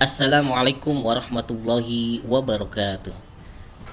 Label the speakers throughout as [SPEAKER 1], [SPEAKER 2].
[SPEAKER 1] Assalamualaikum warahmatullahi wabarakatuh.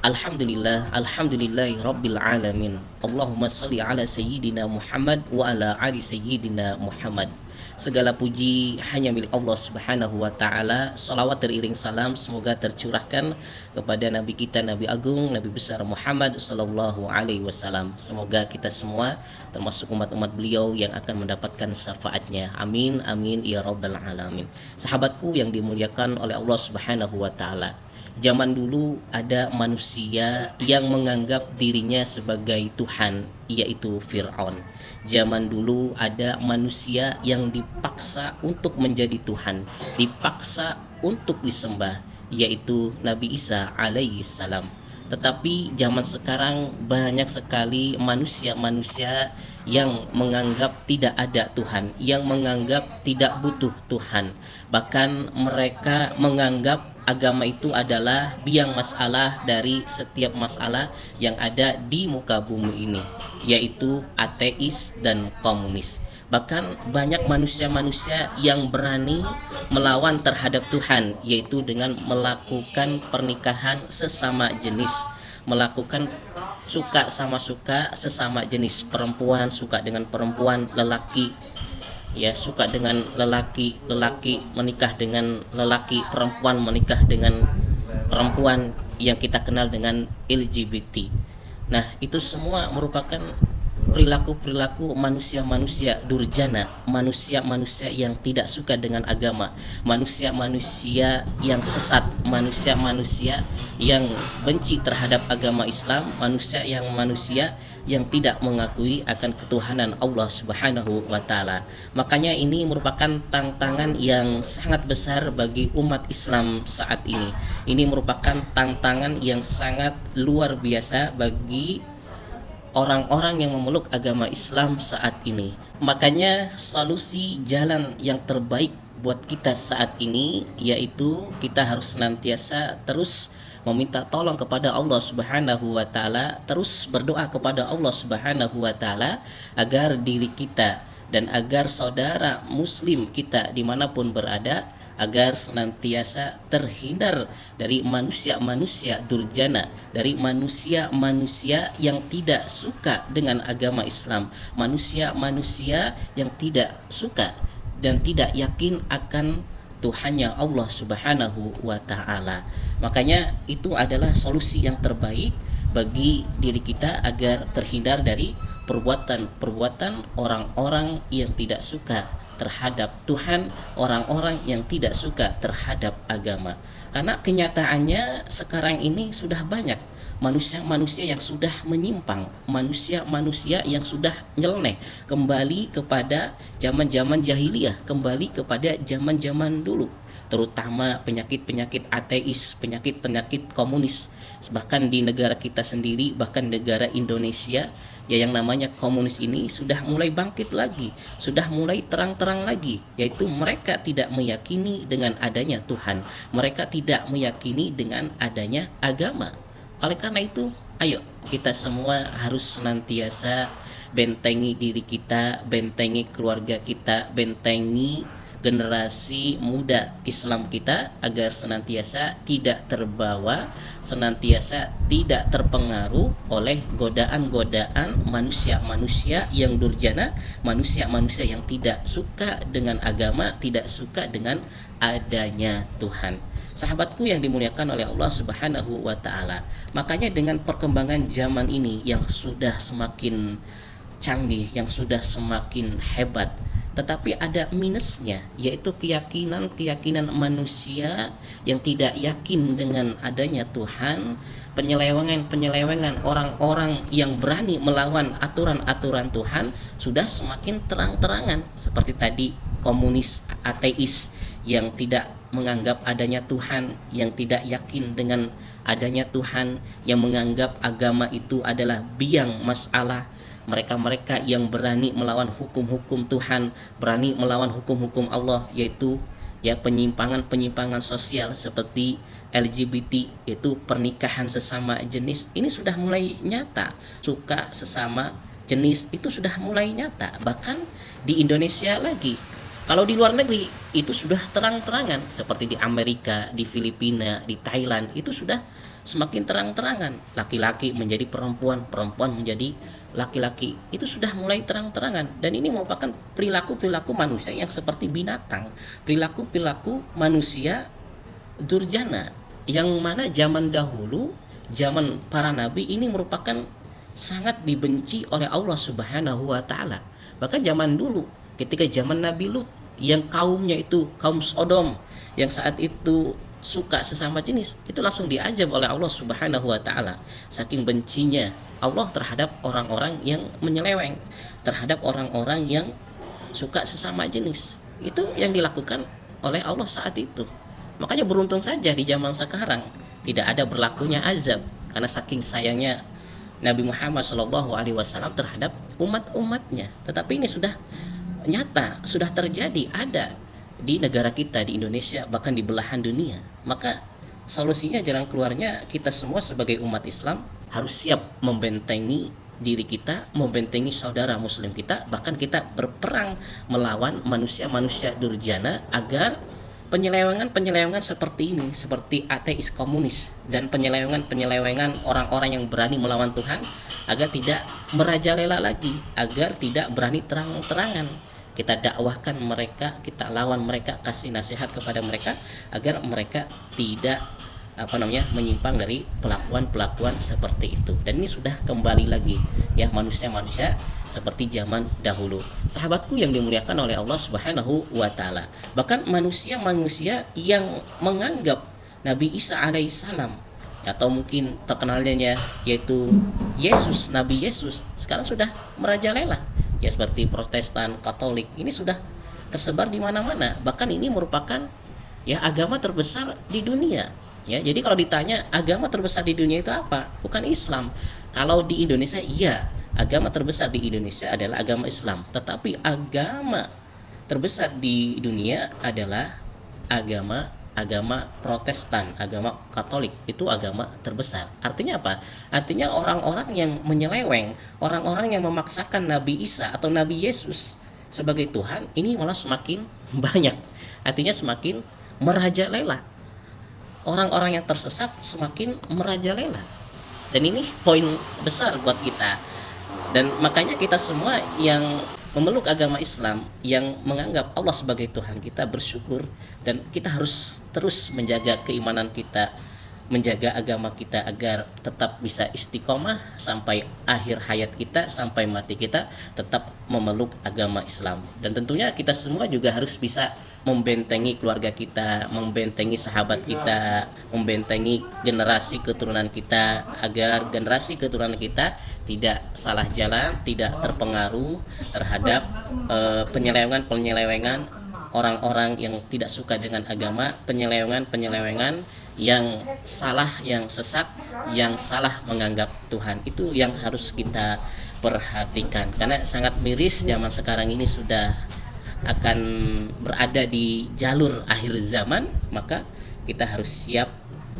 [SPEAKER 1] Alhamdulillahi rabbil alamin. Allahumma salli ala sayyidina Muhammad wa ala ali sayyidina Muhammad. Segala puji hanya milik Allah Subhanahu wa taala. Salawat teriring salam semoga tercurahkan kepada nabi kita, Nabi Agung, Nabi besar Muhammad sallallahu alaihi wasallam. Semoga kita semua termasuk umat-umat beliau yang akan mendapatkan syafaatnya. Amin amin ya rabbal alamin. Sahabatku yang dimuliakan oleh Allah Subhanahu wa taala. Zaman dulu ada manusia yang menganggap dirinya sebagai Tuhan, yaitu Fir'aun. Zaman dulu ada manusia yang dipaksa untuk menjadi Tuhan, dipaksa untuk disembah, yaitu Nabi Isa alaihi salam. Tetapi zaman sekarang banyak sekali manusia-manusia yang menganggap tidak ada Tuhan, yang menganggap tidak butuh Tuhan. Bahkan mereka menganggap agama itu adalah biang masalah dari setiap masalah yang ada di muka bumi ini, yaitu ateis dan komunis. Bahkan banyak manusia-manusia yang berani melawan terhadap Tuhan, yaitu dengan melakukan pernikahan sesama jenis, melakukan suka sama suka sesama jenis, perempuan suka dengan perempuan, lelaki ya suka dengan lelaki, lelaki menikah dengan lelaki, perempuan menikah dengan perempuan, yang kita kenal dengan LGBT. Nah, itu semua merupakan perilaku-perilaku manusia-manusia durjana, manusia-manusia yang tidak suka dengan agama, manusia-manusia yang sesat, manusia-manusia yang benci terhadap agama Islam, manusia yang tidak mengakui akan ketuhanan Allah Subhanahu wa taala. Makanya ini merupakan tantangan yang sangat besar bagi umat Islam saat ini. Ini merupakan tantangan yang sangat luar biasa bagi orang-orang yang memeluk agama Islam saat ini. Makanya solusi jalan yang terbaik buat kita saat ini yaitu kita harus senantiasa terus meminta tolong kepada Allah Subhanahu wa taala, terus berdoa kepada Allah Subhanahu wa taala agar diri kita dan agar saudara muslim kita dimanapun berada agar senantiasa terhindar dari manusia-manusia durjana, dari manusia-manusia yang tidak suka dengan agama Islam, manusia-manusia yang tidak suka dan tidak yakin akan Tuhannya Allah Subhanahu wa taala. Makanya itu adalah solusi yang terbaik bagi diri kita agar terhindar dari perbuatan-perbuatan orang-orang yang tidak suka terhadap Tuhan, orang-orang yang tidak suka terhadap agama. Karena kenyataannya sekarang ini sudah banyak manusia-manusia yang sudah menyimpang, manusia-manusia yang sudah nyeleneh kembali kepada zaman-zaman jahiliyah, kembali kepada zaman-zaman dulu, terutama penyakit-penyakit ateis, penyakit-penyakit komunis. Bahkan di negara kita sendiri, bahkan negara Indonesia, ya yang namanya komunis ini sudah mulai bangkit lagi, sudah mulai terang-terang lagi, yaitu mereka tidak meyakini dengan adanya Tuhan, mereka tidak meyakini dengan adanya agama. Oleh karena itu, ayo kita semua harus senantiasa bentengi diri kita, bentengi keluarga kita, bentengi generasi muda Islam kita agar senantiasa tidak terbawa, senantiasa tidak terpengaruh oleh godaan-godaan manusia-manusia yang durjana, manusia-manusia yang tidak suka dengan agama, tidak suka dengan adanya Tuhan. Sahabatku yang dimuliakan oleh Allah Subhanahu wa taala. Makanya dengan perkembangan zaman ini yang sudah semakin canggih, yang sudah semakin hebat, tetapi ada minusnya, yaitu keyakinan manusia yang tidak yakin dengan adanya Tuhan, penyelewengan orang-orang yang berani melawan aturan-aturan Tuhan sudah semakin terang-terangan, seperti tadi komunis, ateis yang tidak menganggap adanya Tuhan, yang tidak yakin dengan adanya Tuhan, yang menganggap agama itu adalah biang masalah. Mereka-mereka yang berani melawan hukum-hukum Tuhan, berani melawan hukum-hukum Allah, yaitu ya penyimpangan-penyimpangan sosial seperti LGBT, itu pernikahan sesama jenis, ini sudah mulai nyata. Suka sesama jenis itu sudah mulai nyata. Bahkan di Indonesia lagi, Kalau di luar negeri itu sudah terang-terangan, seperti di Amerika, di Filipina, di Thailand, itu sudah semakin terang-terangan. Laki-laki menjadi perempuan, perempuan menjadi laki-laki. Itu sudah mulai terang-terangan, dan ini merupakan perilaku-perilaku manusia yang seperti binatang, perilaku-perilaku manusia durjana, yang mana zaman dahulu, zaman para nabi ini merupakan sangat dibenci oleh Allah Subhanahu wa taala. Bahkan zaman dulu, ketika zaman Nabi Lut, yang kaumnya itu kaum Sodom, yang saat itu suka sesama jenis, itu langsung diajab oleh Allah Subhanahu wa taala. Saking bencinya Allah terhadap orang-orang yang menyeleweng, terhadap orang-orang yang suka sesama jenis. Itu yang dilakukan oleh Allah saat itu. Makanya beruntung saja di zaman sekarang tidak ada berlakunya azab, karena saking sayangnya Nabi Muhammad SAW terhadap umat-umatnya. Tetapi ini sudah nyata, sudah terjadi, ada di negara kita, di Indonesia, bahkan di belahan dunia. Maka solusinya, jalan keluarnya, kita semua sebagai umat Islam harus siap membentengi diri kita, membentengi saudara muslim kita, bahkan kita berperang melawan manusia-manusia durjana, agar penyelewengan-penyelewengan seperti ini, seperti ateis komunis, dan penyelewengan-penyelewengan orang-orang yang berani melawan Tuhan, agar tidak merajalela lagi, agar tidak berani terang-terangan. Kita dakwahkan mereka, kita lawan mereka, kasih nasihat kepada mereka, agar mereka tidak menyimpang dari pelakuan-pelakuan seperti itu. Dan ini sudah kembali lagi, ya, manusia-manusia seperti zaman dahulu. Sahabatku yang dimuliakan oleh Allah Subhanahu wa taala. Bahkan manusia-manusia yang menganggap Nabi Isa alaihissalam, atau mungkin terkenalnya yaitu Yesus, Nabi Yesus, sekarang sudah merajalela. Ya, seperti Protestan, Katolik, ini sudah tersebar di mana-mana. Bahkan ini merupakan, ya, agama terbesar di dunia. Ya, jadi kalau ditanya agama terbesar di dunia itu apa? Bukan Islam. Kalau di Indonesia, iya, agama terbesar di Indonesia adalah agama Islam. Tetapi agama terbesar di dunia adalah agama Protestan, agama Katolik, itu agama terbesar. Artinya apa? Artinya orang-orang yang menyeleweng, orang-orang yang memaksakan Nabi Isa atau Nabi Yesus sebagai Tuhan, ini malah semakin banyak. Artinya semakin merajalela. Orang-orang yang tersesat semakin merajalela. Dan ini poin besar buat kita. Dan makanya kita semua yang memeluk agama Islam, yang menganggap Allah sebagai Tuhan kita, bersyukur, dan kita harus terus menjaga keimanan kita, menjaga agama kita agar tetap bisa istiqomah sampai akhir hayat kita, sampai mati kita tetap memeluk agama Islam. Dan tentunya kita semua juga harus bisa membentengi keluarga kita, membentengi sahabat kita, membentengi generasi keturunan kita, agar generasi keturunan kita tidak salah jalan, tidak terpengaruh terhadap penyelewengan-penyelewengan orang-orang yang tidak suka dengan agama, penyelewengan-penyelewengan yang salah, yang sesat, yang salah menganggap Tuhan. Itu yang harus kita perhatikan, karena sangat miris zaman sekarang ini sudah akan berada di jalur akhir zaman. Maka kita harus siap,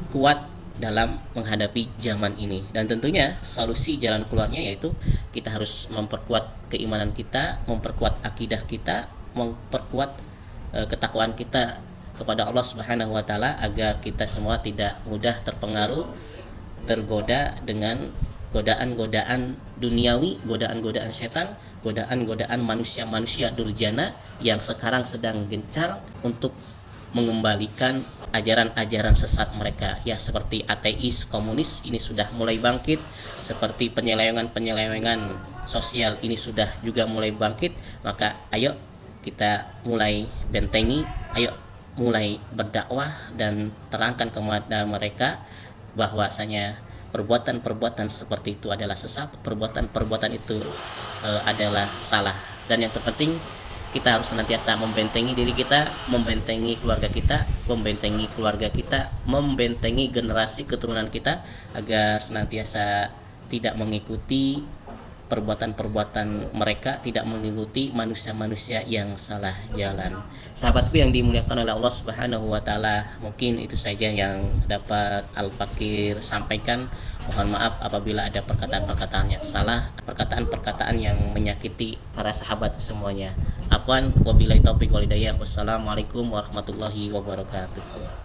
[SPEAKER 1] kuat dalam menghadapi zaman ini. Dan tentunya solusi jalan keluarnya yaitu kita harus memperkuat keimanan kita, memperkuat akidah kita, memperkuat ketakwaan kita kepada Allah Subhanahu wa taala, agar kita semua tidak mudah terpengaruh, tergoda dengan godaan-godaan duniawi, godaan-godaan setan, godaan-godaan manusia-manusia durjana yang sekarang sedang gencar untuk mengembalikan ajaran-ajaran sesat mereka. Ya, seperti ateis, komunis ini sudah mulai bangkit, seperti penyelewengan-penyelewengan sosial ini sudah juga mulai bangkit. Maka ayo kita mulai bentengi, ayo mulai berdakwah dan terangkan kepada mereka bahwasanya perbuatan-perbuatan seperti itu adalah sesat, perbuatan-perbuatan itu adalah salah. Dan yang terpenting, kita harus senantiasa membentengi diri kita, membentengi keluarga kita, membentengi generasi keturunan kita, agar senantiasa tidak mengikuti perbuatan-perbuatan mereka, tidak mengikuti manusia-manusia yang salah jalan. Sahabatku yang dimuliakan oleh Allah Subhanahu wa taala, mungkin itu saja yang dapat Al-Fakir sampaikan. Mohon maaf apabila ada perkataan-perkataan yang salah, perkataan-perkataan yang menyakiti para sahabat semuanya. akhwan, wabillahi taufiq wal hidayah. Wassalamualaikum warahmatullahi wabarakatuh.